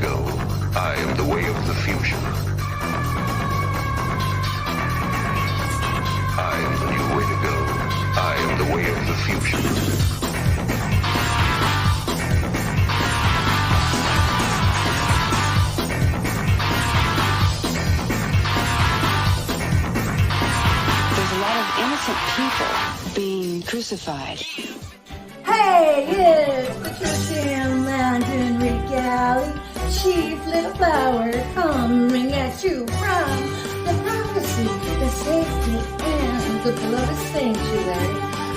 go. I am the way of the future. I am the new way to go. I am the way of the future. Innocent people being crucified. Hey, it's Patricia Mountain Regali, Chief Little Flower, coming at you from the privacy, the safety, and the beloved sanctuary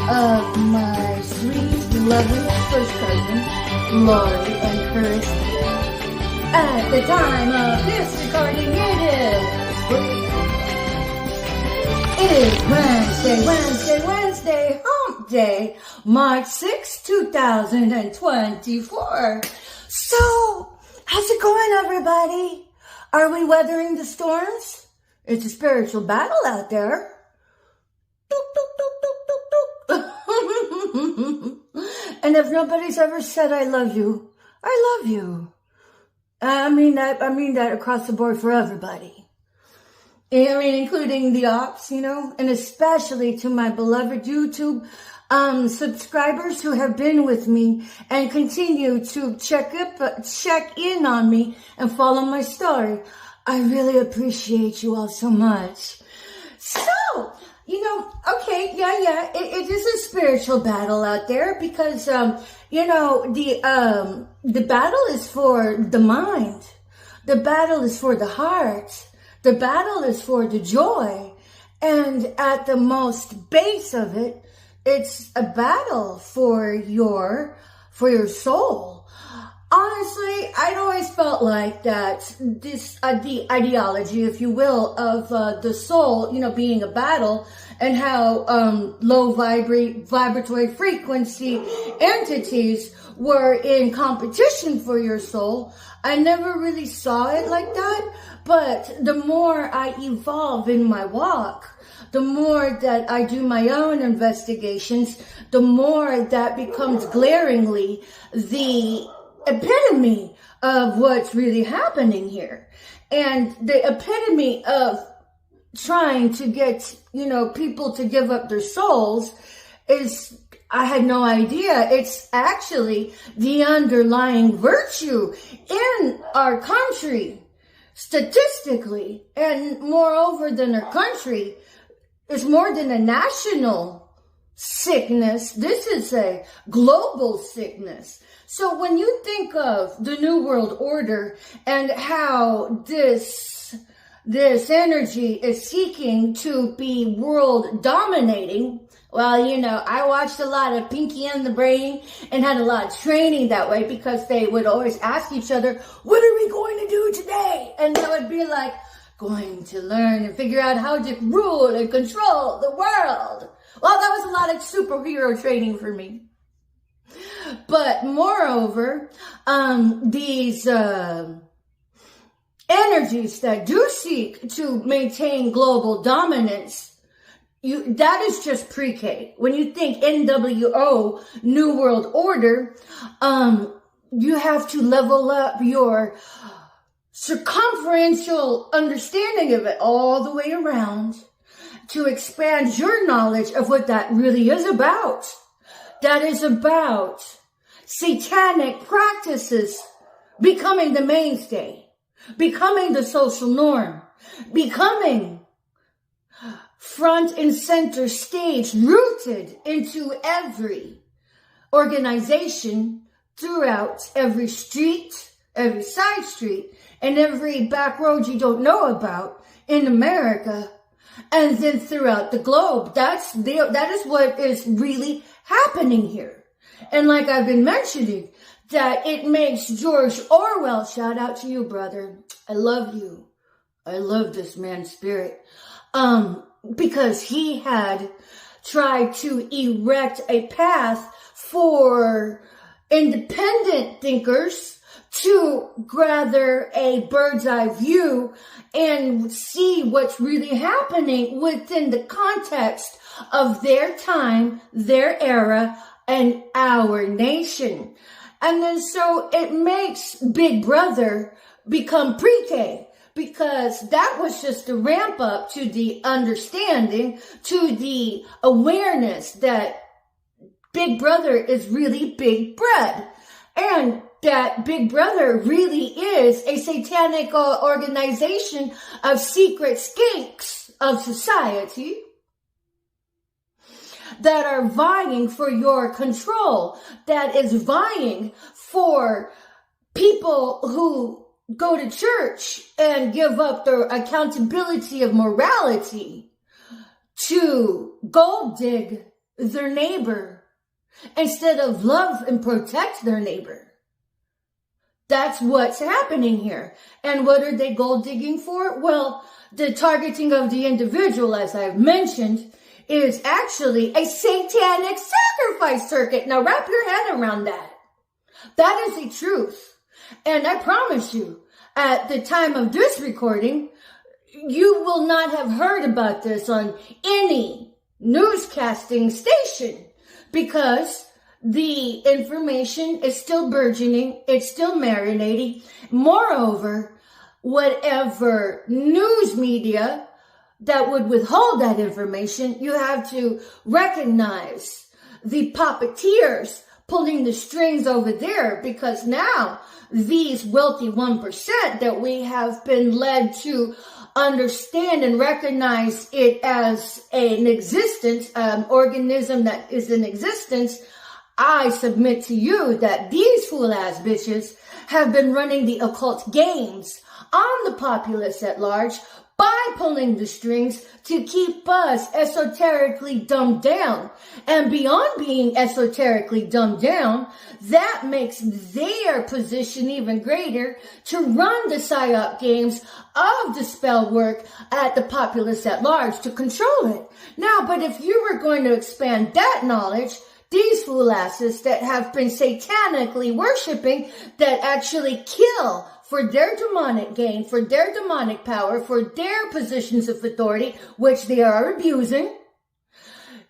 of my sweet, beloved first cousin, Lori and Kirsty. At the time of this recording, it is Wednesday, hump day, March 6, 2024. So, how's it going, everybody? Are we weathering the storms? It's a spiritual battle out there. And if nobody's ever said I love you, I love you. I mean that across the board for everybody. I mean, including the ops, and especially to my beloved YouTube subscribers who have been with me and continue to check in on me and follow my story. I really appreciate you all so much. So, okay, it is a spiritual battle out there because, the battle is for the mind. The battle is for the heart. The battle is for the joy, and at the most base of it, it's a battle for your soul. Honestly, I'd always felt like that this, the ideology, if you will, of the soul, being a battle, and how low vibratory frequency entities were in competition for your soul. I never really saw it like that, but the more I evolve in my walk, the more that I do my own investigations, the more that becomes glaringly the epitome of what's really happening here. And the epitome of trying to get, people to give up their souls is, I had no idea. It's actually the underlying virtue in our country, statistically, and moreover than our country, is more than a national sickness. This is a global sickness. So when you think of the New World Order and how this energy is seeking to be world dominating, well, I watched a lot of Pinky and the Brain and had a lot of training that way because they would always ask each other, what are we going to do today? And they would be like, going to learn and figure out how to rule and control the world. Well, that was a lot of superhero training for me. But moreover, these energies that do seek to maintain global dominance, that is just pre-K. When you think NWO, New World Order, you have to level up your circumferential understanding of it all the way around to expand your knowledge of what that really is about. That is about satanic practices becoming the mainstay, becoming the social norm, becoming front and center stage, rooted into every organization throughout every street, every side street, and every back road you don't know about in America, and then throughout the globe. That is what is really happening here. And like I've been mentioning, that it makes George Orwell, shout out to you, brother. I love you. I love this man's spirit. Because he had tried to erect a path for independent thinkers to gather a bird's eye view and see what's really happening within the context of their time, their era, and our nation. And then so it makes Big Brother become pre-K, because that was just a ramp up to the understanding, to the awareness that Big Brother is really big bread. And that Big Brother really is a satanic organization of secret skanks of society that are vying for your control, that is vying for people who go to church and give up their accountability of morality to gold dig their neighbor instead of love and protect their neighbor. That's what's happening here. And what are they gold digging for? Well, the targeting of the individual, as I've mentioned, is actually a satanic sacrifice circuit. Now wrap your head around that. That is the truth. And I promise you, at the time of this recording, you will not have heard about this on any newscasting station, because the information is still burgeoning, it's still marinating. Moreover, whatever news media that would withhold that information, you have to recognize the puppeteers pulling the strings over there, because now these wealthy 1% that we have been led to understand and recognize it as an existence, organism that is in existence, I submit to you that these fool-ass bitches have been running the occult games on the populace at large by pulling the strings to keep us esoterically dumbed down. And beyond being esoterically dumbed down, that makes their position even greater to run the psyop games of the spell work at the populace at large to control it. Now, but if you were going to expand that knowledge, these fool asses that have been satanically worshiping, that actually kill for their demonic gain, for their demonic power, for their positions of authority, which they are abusing,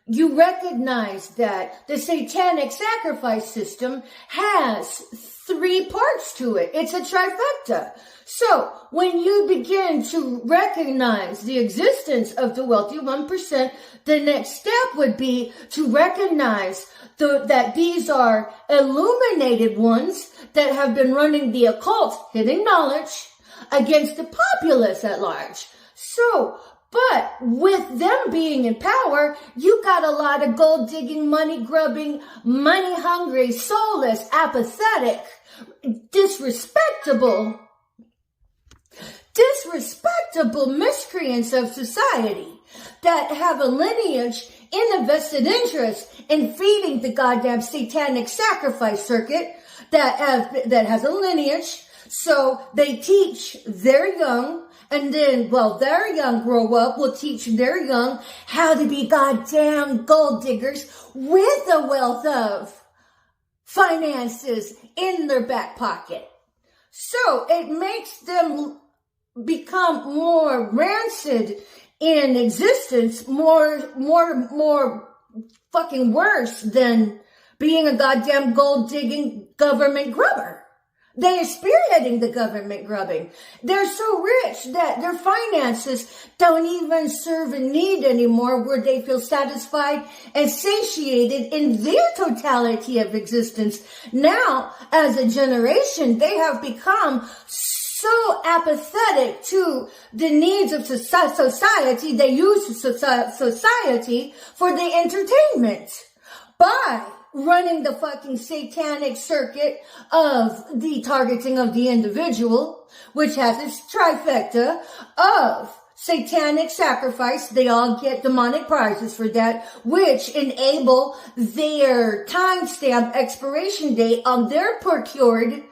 you recognize that the satanic sacrifice system has 3 parts to it. It's a trifecta. So when you begin to recognize the existence of the wealthy 1%, the next step would be to recognize that these are illuminated ones that have been running the occult, hidden knowledge, against the populace at large. So, but with them being in power, you got a lot of gold digging, money grubbing, money hungry, soulless, apathetic, disrespectable miscreants of society that have a lineage in a vested interest in feeding the goddamn satanic sacrifice circuit that has a lineage. So they teach their young, and then, well, their young grow up will teach their young how to be goddamn gold diggers with a wealth of finances in their back pocket. So it makes them become more rancid in existence, more fucking worse than being a goddamn gold digging government grubber. They are spearheading the government grubbing. They're so rich that their finances don't even serve a need anymore, where they feel satisfied and satiated in their totality of existence. Now, as a generation, they have become so apathetic to the needs of society. They use society for the entertainment by running the fucking satanic circuit of the targeting of the individual, which has its trifecta of satanic sacrifice. They all get demonic prizes for that, which enable their timestamp expiration date on their procured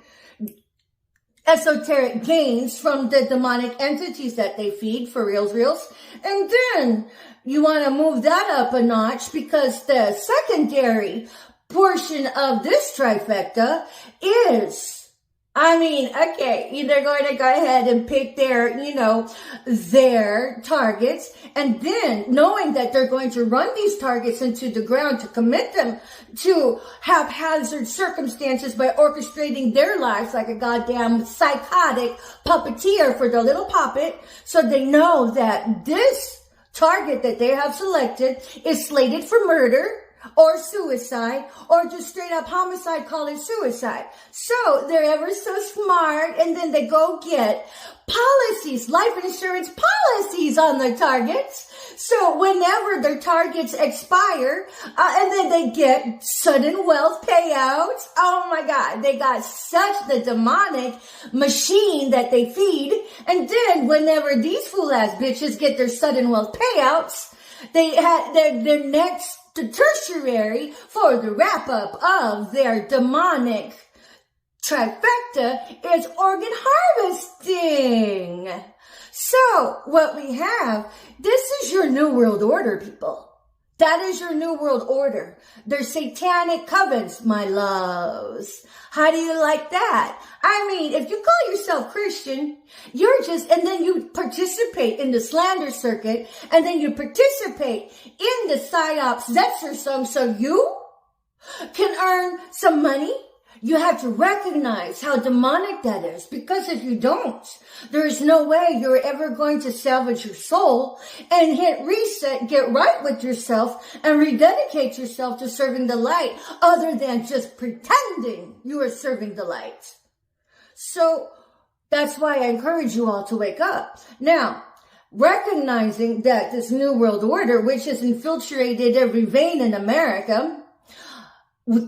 esoteric gains from the demonic entities that they feed, for reals. And then you want to move that up a notch, because the secondary portion of this trifecta is I mean, okay, they're going to go ahead and pick their, their targets. And then knowing that they're going to run these targets into the ground to commit them to haphazard circumstances by orchestrating their lives like a goddamn psychotic puppeteer for their little puppet. So they know that this target that they have selected is slated for murder, or suicide, or just straight up homicide, call it suicide. So they're ever so smart, and then they go get policies, life insurance policies on their targets. So whenever their targets expire, and then they get sudden wealth payouts. Oh my God, they got such the demonic machine that they feed. And then whenever these fool ass bitches get their sudden wealth payouts, they had their next the tertiary for the wrap-up of their demonic trifecta is organ harvesting. So, what we have, this is your New World Order, people. That is your New World Order. They're satanic covens, my loves. How do you like that? I mean, if you call yourself Christian, and then you participate in the slander circuit, and then you participate in the psyops exorcism so you can earn some money. You have to recognize how demonic that is, because if you don't, there is no way you're ever going to salvage your soul and hit reset, get right with yourself, and rededicate yourself to serving the light other than just pretending you are serving the light. So that's why I encourage you all to wake up. Now, recognizing that this New World Order, which has infiltrated every vein in America,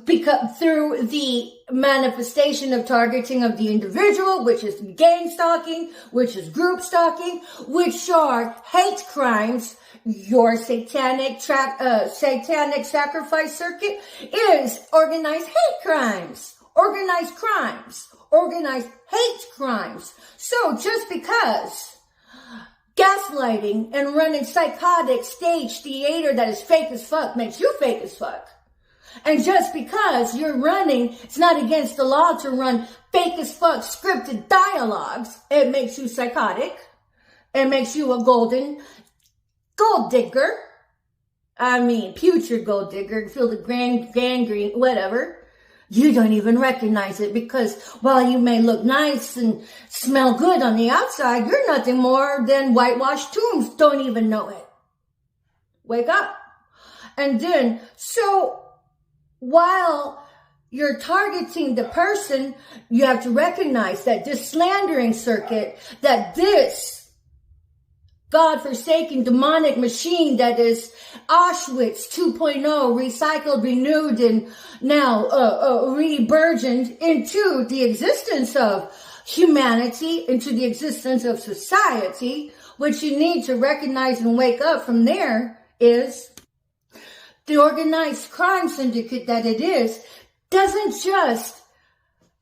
because through the manifestation of targeting of the individual, which is gang stalking, which is group stalking, which are hate crimes, your satanic sacrifice circuit is organized hate crimes, organized hate crimes. So just because gaslighting and running psychotic stage theater that is fake as fuck makes you fake as fuck, and just because you're running, it's not against the law to run fake as fuck scripted dialogues, it makes you psychotic. It makes you a gold digger. I mean, future gold digger. Feel the gangrene, whatever. You don't even recognize it, because while you may look nice and smell good on the outside, you're nothing more than whitewashed tombs. Don't even know it. Wake up. And then, so while you're targeting the person, you have to recognize that this slandering circuit, that this God-forsaken demonic machine that is Auschwitz 2.0, recycled, renewed, and now re-burgeoned into the existence of humanity, into the existence of society, what you need to recognize and wake up from there is the organized crime syndicate that it is doesn't just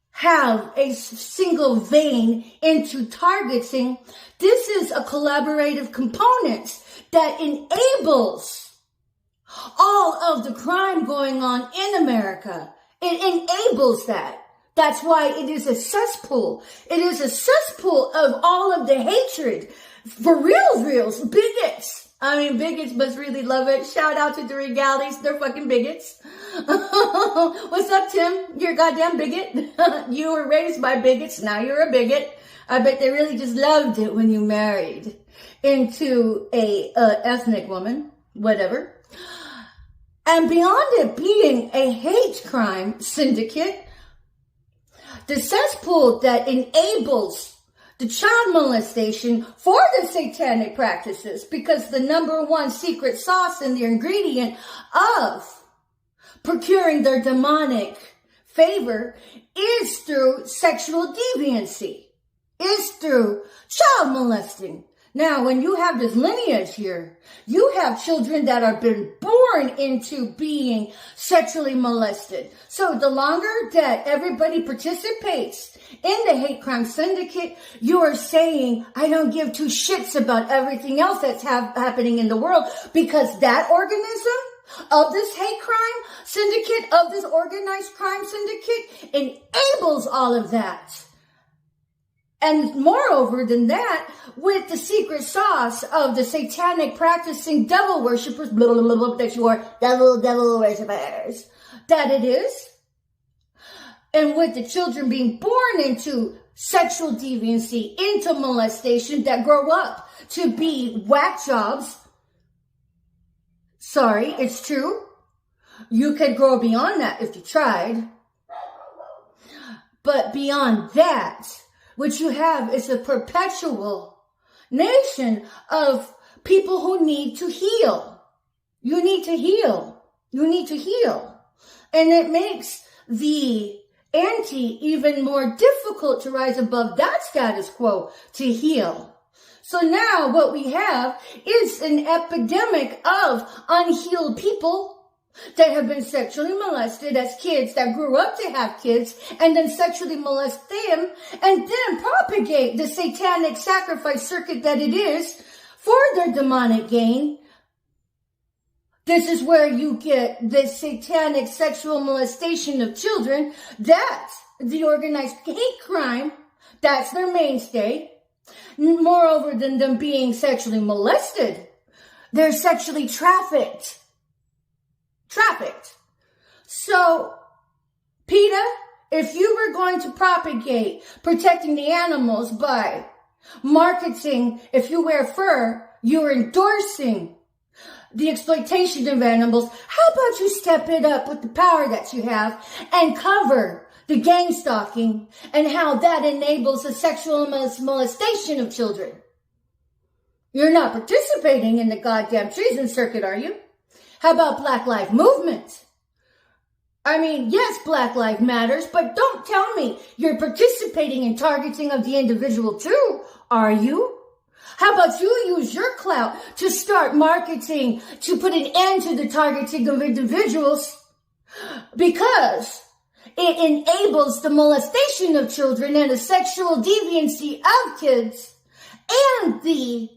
have a single vein into targeting. This is a collaborative component that enables all of the crime going on in America. It enables that. That's why it is a cesspool. It is a cesspool of all of the hatred. For reals, bigots. I mean, bigots must really love it. Shout out to the Regalies. They're fucking bigots. What's up, Tim? You're a goddamn bigot. You were raised by bigots. Now you're a bigot. I bet they really just loved it when you married into a ethnic woman. Whatever. And beyond it being a hate crime syndicate, the cesspool that enables the child molestation for the satanic practices, because the number one secret sauce and the ingredient of procuring their demonic favor is through sexual deviancy, is through child molesting. Now, when you have this lineage here, you have children that have been born into being sexually molested. So the longer that everybody participates in the hate crime syndicate, you are saying, I don't give two shits about everything else that's happening in the world, because that organism of this hate crime syndicate, of this organized crime syndicate, enables all of that. And moreover than that, with the secret sauce of the satanic practicing devil worshippers, blah, blah, blah, blah, that you are devil worshippers, that it is. And with the children being born into sexual deviancy, into molestation, that grow up to be whack jobs. Sorry, it's true. You could grow beyond that if you tried. But beyond that, what you have is a perpetual nation of people who need to heal. You need to heal. You need to heal. And it makes the anti even more difficult to rise above that status quo, to heal. So now what we have is an epidemic of unhealed people that have been sexually molested as kids, that grew up to have kids, and then sexually molest them, and then propagate the satanic sacrifice circuit that it is for their demonic gain. This is where you get this satanic sexual molestation of children. That's the organized hate crime. That's their mainstay. Moreover than them being sexually molested, they're sexually trafficked. So, PETA, if you were going to propagate protecting the animals by marketing, if you wear fur, you're endorsing the exploitation of animals. How about you step it up with the power that you have and cover the gang stalking and how that enables the sexual molestation of children? You're not participating in the goddamn treason circuit, are you? How about Black Lives Movement? I mean, yes, Black Lives Matters, but don't tell me you're participating in targeting of the individual too, are you? How about you use your clout to start marketing to put an end to the targeting of individuals, because it enables the molestation of children and the sexual deviancy of kids and the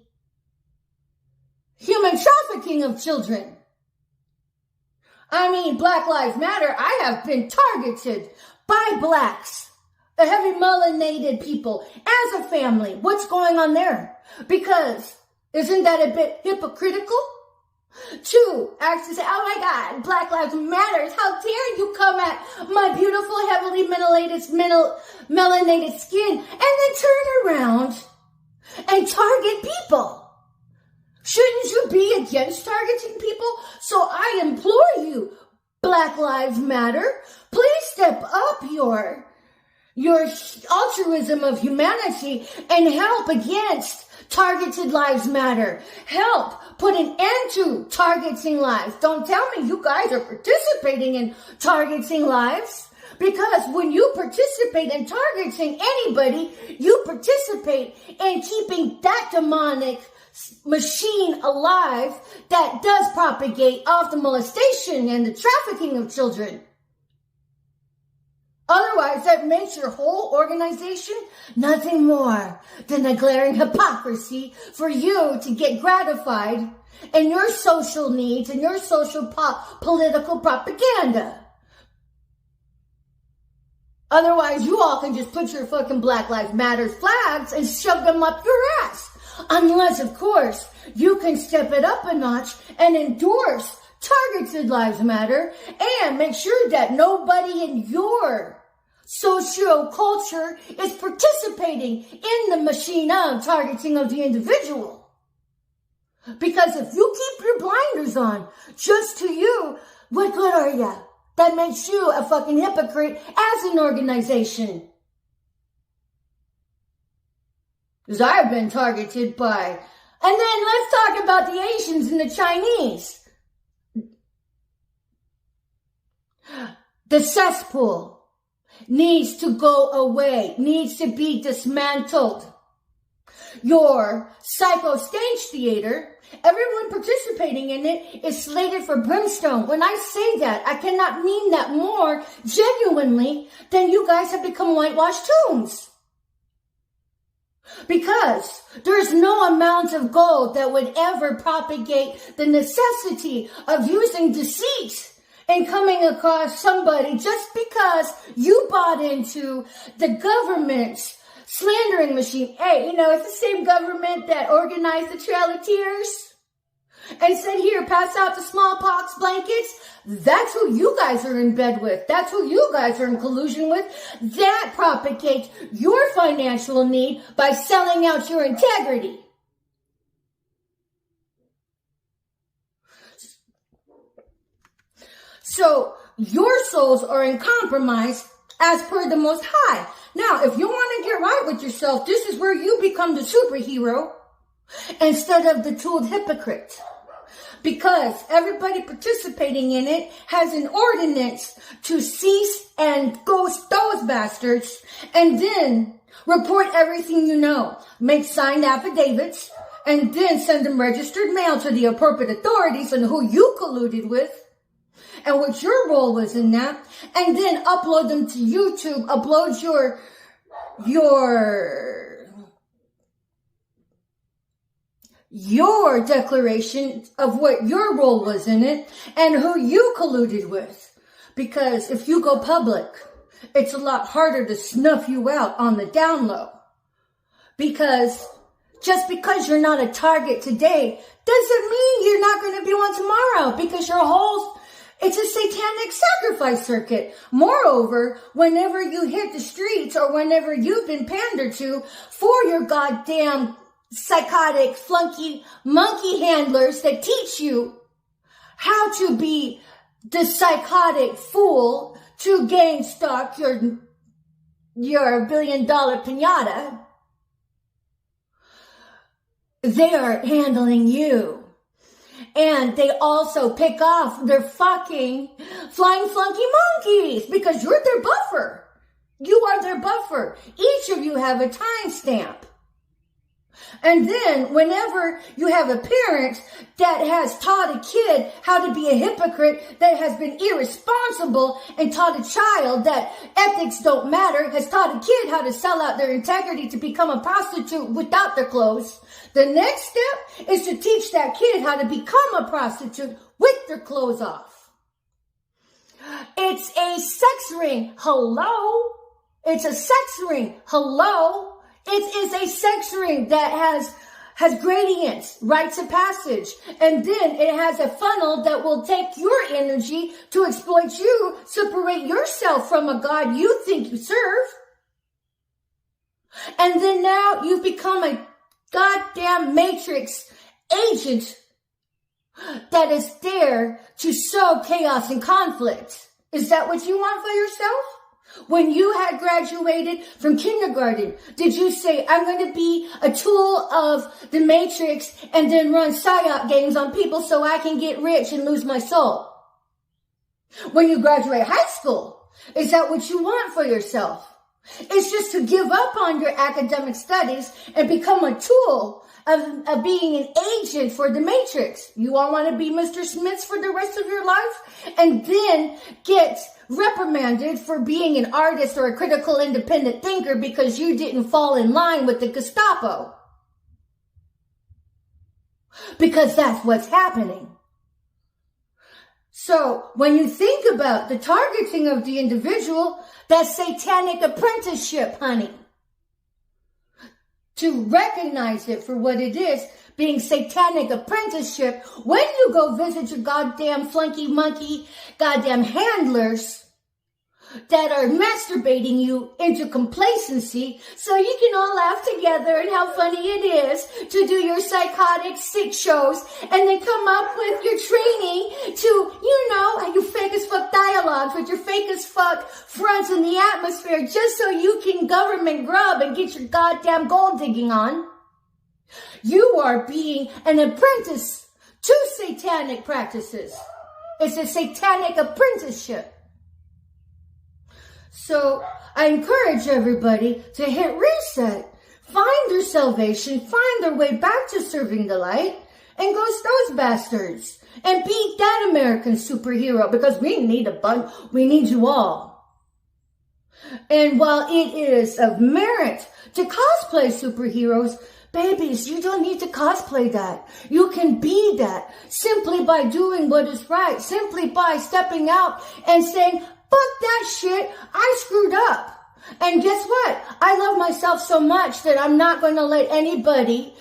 human trafficking of children. I mean, Black Lives Matter, I have been targeted by blacks, the heavy melanated people, as a family. What's going on there? Because isn't that a bit hypocritical? To actually say, oh my God, Black Lives Matters, how dare you come at my beautiful, heavily melanated skin, and then turn around and target people. Shouldn't you be against targeting people? So I implore you, Black Lives Matter, please step up your altruism of humanity and help against targeted lives matter. Help put an end to targeting lives. Don't tell me you guys are participating in targeting lives, because when you participate in targeting anybody, you participate in keeping that demonic machine alive that does propagate off the molestation and the trafficking of children. Otherwise, that makes your whole organization nothing more than a glaring hypocrisy for you to get gratified in your social needs and your social political propaganda. Otherwise, you all can just put your fucking Black Lives Matter flags and shove them up your ass. Unless, of course, you can step it up a notch and endorse targeted lives matter and make sure that nobody in your socio-culture is participating in the machine of targeting of the individual. Because if you keep your blinders on just to you, what good are you? That makes you a fucking hypocrite as an organization. Because I've been targeted by. And then let's talk about the Asians and the Chinese. The cesspool needs to go away, needs to be dismantled. Your psycho stage theater, everyone participating in it is slated for brimstone. When I say that, I cannot mean that more genuinely than you guys have become whitewashed tombs. Because there's no amount of gold that would ever propagate the necessity of using deceit and coming across somebody just because you bought into the government's slandering machine. Hey, you know, it's the same government that organized the Trail of Tears and said, here, pass out the smallpox blankets. That's who you guys are in bed with. That's who you guys are in collusion with. That propagates your financial need by selling out your integrity. So your souls are in compromise as per the Most High. Now, if you want to get right with yourself, this is where you become the superhero instead of the tooled hypocrite. Because everybody participating in it has an ordinance to cease and ghost those bastards and then report everything you know. Make signed affidavits and then send them registered mail to the appropriate authorities on who you colluded with and what your role was in that, and then upload them to YouTube, upload your declaration of what your role was in it and who you colluded with. Because if you go public, it's a lot harder to snuff you out on the down low. Because just because you're not a target today doesn't mean you're not going to be one tomorrow, because it's a satanic sacrifice circuit. Moreover, whenever you hit the streets or whenever you've been pandered to for your goddamn psychotic, flunky, monkey handlers that teach you how to be the psychotic fool to gain stock your $1 billion pinata, they are handling you. And they also pick off their fucking flying flunky monkeys because you're their buffer. You are their buffer. Each of you have a timestamp. And then whenever you have a parent that has taught a kid how to be a hypocrite, that has been irresponsible and taught a child that ethics don't matter, has taught a kid how to sell out their integrity to become a prostitute without their clothes, the next step is to teach that kid how to become a prostitute with their clothes off. It's a sex ring. Hello? It's a sex ring. Hello? It is a sex ring that has gradients, rites of passage. And then it has a funnel that will take your energy to exploit you, separate yourself from a God you think you serve. And then now you've become a goddamn matrix agent that is there to sow chaos and conflict. Is that what you want for yourself? When you had graduated from kindergarten, did you say, I'm going to be a tool of the matrix and then run psyop games on people so I can get rich and lose my soul? When you graduate high school, is that what you want for yourself? It's just to give up on your academic studies and become a tool of being an agent for the matrix. You all want to be Mr. Smiths for the rest of your life and then get reprimanded for being an artist or a critical independent thinker because you didn't fall in line with the Gestapo. Because that's what's happening. So when you think about the targeting of the individual, that's Satanic Apprenticeship, honey. To recognize it for what it is, being Satanic Apprenticeship, when you go visit your goddamn flunky monkey, goddamn handlers that are masturbating you into complacency so you can all laugh together and how funny it is to do your psychotic sick shows and then come up with your training to, you fake as fuck dialogues with your fake as fuck fronts in the atmosphere just so you can government grub and get your goddamn gold digging on. You are being an apprentice to satanic practices. It's a satanic apprenticeship. So I encourage everybody to hit reset, find their salvation, find their way back to serving the light, and ghost those bastards and be that American superhero, because we need we need you all. And while it is of merit to cosplay superheroes, babies, you don't need to cosplay that. You can be that simply by doing what is right, simply by stepping out and saying, fuck that shit, I screwed up. And guess what? I love myself so much that I'm not going to let anybody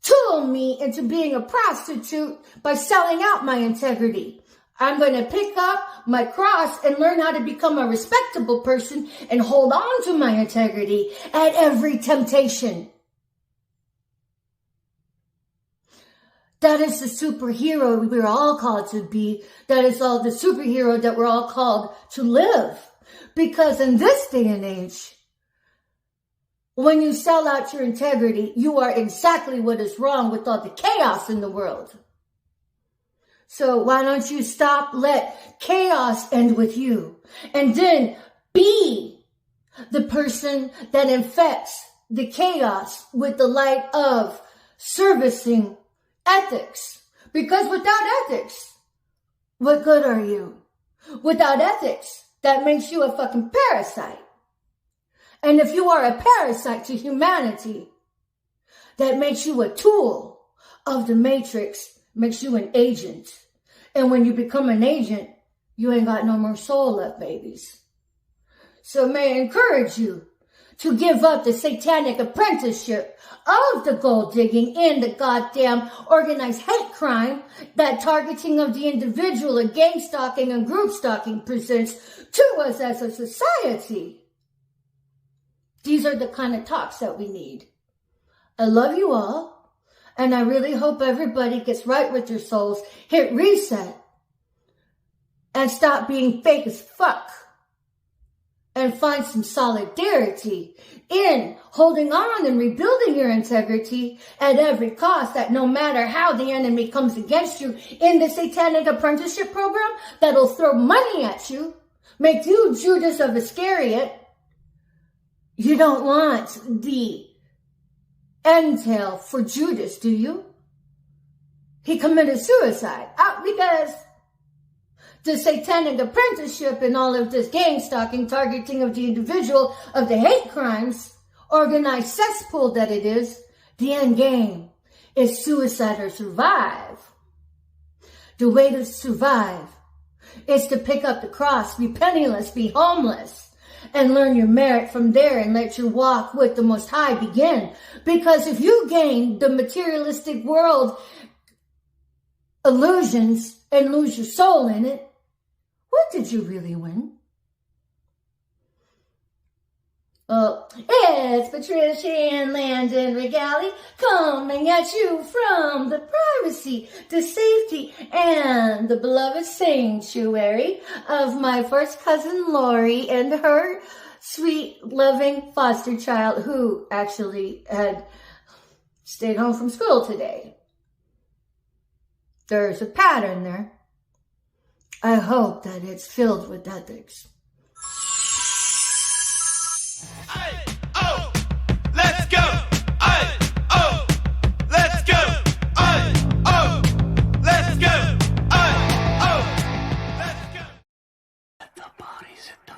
tool me into being a prostitute by selling out my integrity. I'm going to pick up my cross and learn how to become a respectable person and hold on to my integrity at every temptation. That is the superhero we're all called to be. That is all the superhero that we're all called to live. Because in this day and age, when you sell out your integrity, you are exactly what is wrong with all the chaos in the world. So why don't you stop, let chaos end with you, and then be the person that infects the chaos with the light of servicing ethics. Because without ethics, what good are you? Without ethics, that makes you a fucking parasite. And if you are a parasite to humanity, that makes you a tool of the matrix, makes you an agent. And when you become an agent, you ain't got no more soul left, babies. So may I encourage you to give up the Satanic Apprenticeship of the gold digging and the goddamn organized hate crime that targeting of the individual and gang stalking and group stalking presents to us as a society. These are the kind of talks that we need. I love you all, and I really hope everybody gets right with your souls, hit reset, and stop being fake as fuck, and find some solidarity in holding on and rebuilding your integrity at every cost, that no matter how the enemy comes against you in the Satanic Apprenticeship program, that'll throw money at you, make you Judas of Iscariot. You don't want the entail for Judas, do you? He committed suicide because the Satanic Apprenticeship and all of this gang stalking, targeting of the individual, of the hate crimes, organized cesspool that it is, the end game is suicide or survive. The way to survive is to pick up the cross, be penniless, be homeless, and learn your merit from there and let your walk with the Most High begin. Because if you gain the materialistic world illusions and lose your soul in it, what did you really win? Oh, it's Patricia and Landon Regali coming at you from the privacy, the safety, and the beloved sanctuary of my first cousin Lori and her sweet, loving foster child who actually had stayed home from school today. There's a pattern there. I hope that it's filled with ethics. Let's go! Let's go! Let's go! Let's go! Let the bodies hit the